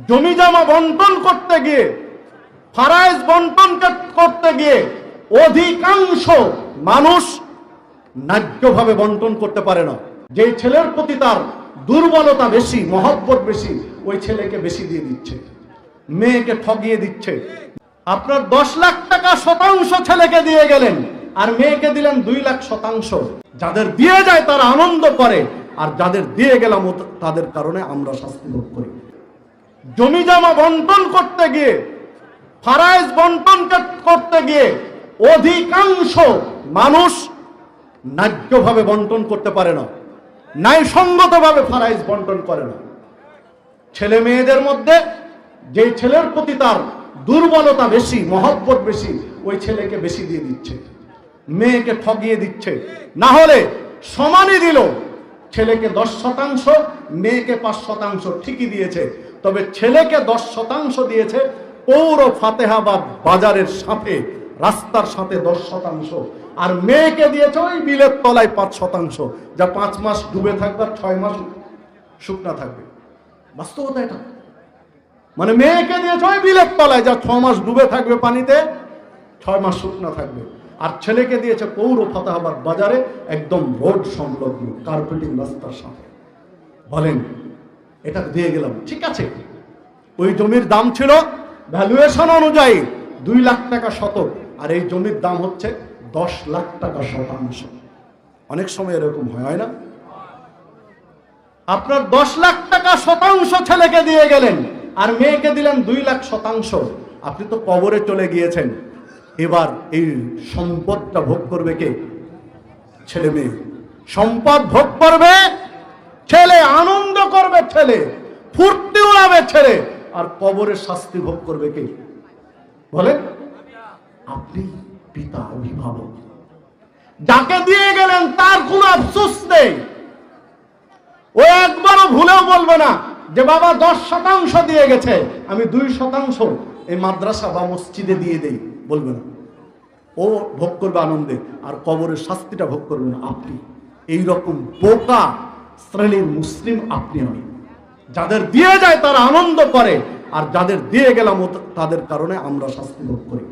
জমি জমা বন্টন করতে গিয়ে, ফারাইজ বন্টন করতে গিয়ে অধিকাংশ মানুষ ন্যায্যভাবে বন্টন করতে পারে না। যে ছেলের প্রতি তার দুর্বলতা বেশি, মহব্বত বেশি, ওই ছেলেকে বেশি দিয়ে দিচ্ছে, মেয়েকে ঠগিয়ে দিচ্ছে। আপনার 10 লাখ টাকা শতাংশ ছেলেকে দিয়ে গেলেন, আর মেয়েকে দিলেন 2 লাখ শতাংশ। যাদের দিয়ে যায় তারা আনন্দ করে, আর যাদের দিয়ে গেলাম তাদের কারণে আমরা শাস্তি ভোগ করি। জমি জমা বন্টন করতে গিয়ে, ফারাইজ বন্টন করতে গিয়ে অধিকাংশ মানুষ ন্যায্যভাবে বন্টন করতে পারে না, ন্যায়সঙ্গতভাবে ফারাইজ বন্টন করে না। ছেলে মেয়েদের মধ্যে যে ছেলের প্রতি তার দুর্বলতা বেশি, মহব্বত বেশি, ওই ছেলেকে বেশি দিয়ে দিচ্ছে, মেয়েকে ঠগিয়ে দিচ্ছে। না হলে সমানই দিল, ছেলেকে 10 শতাংশ, মেয়েকে 5 শতাংশ ঠিকই দিয়েছে, তবে ছেলেকে 10 শতাংশ দিয়েছে পৌর ফাতেহাবাদ বাজারের সাথে, রাস্তার সাথে 10 শতাংশ, আর মেয়েকে দিয়েছে ওই বিলের তলায় 5 শতাংশ, যা 5 মাস ডুবে থাকবে আর 6 মাস শুকনা থাকবে। বাস্তবতা এটা। মানে মেয়েকে দিয়েছে ওই বিলের তলায়, যা 6 মাস ডুবে থাকবে পানিতে, 6 মাস শুকনা থাকবে। আর ছেলেকে দিয়েছে পৌর ফাতেহাবাদ বাজারে, একদম রোড সংলগ্ন, কার্পেটিং রাস্তার সাথে। বলেন, এটা দিয়ে গেলাম, ঠিক আছে। ওই জমির দাম ছিল ভ্যালুয়েশন অনুযায়ী 2 লাখ টাকা শতক, আর এই জমির দাম হচ্ছে 10 লাখ টাকা শতাংশ। অনেক সময় এরকম হয় না? আপনার 10 লাখ টাকা শতাংশ ছেলেকে দিয়ে গেলেন, আর মেয়েকে দিলেন 2 লাখ শতাংশ। আপনি তো কবরে চলে গিয়েছেন, এবার এই সম্পদটা ভোগ করবে কে? ছেলে মেয়ে। সম্পদ ভোগ করবে ছেলে, আনন্দ করবে ছেলে, ফুর্তি উড়াবে ছেলে, আর কবরের শাস্তি ভোগ করবে কে? বলেন, আপনি পিতা, অভিভাবক। যাকে দিয়ে গেলেন তার কোনো আফসোস নেই, ও একবারও ভুলেও বলবে না যে বাবা 10 শতাংশ দিয়ে গেছে, আমি 2 শতাংশ এই মাদ্রাসা বা মসজিদে দিয়ে দেই, বলবে না। ও ভোগ করবে আনন্দে, আর কবরের শাস্তিটা ভোগ করবেন আপনি। এইরকম বোকা শ্রেণীর মুসলিম আপনি, আমি। যাদের দিয়ে যায় তারা আনন্দ করে, আর যাদের দিয়ে গেলাম তাদের কারণে আমরা শাস্তি ভোগ করি।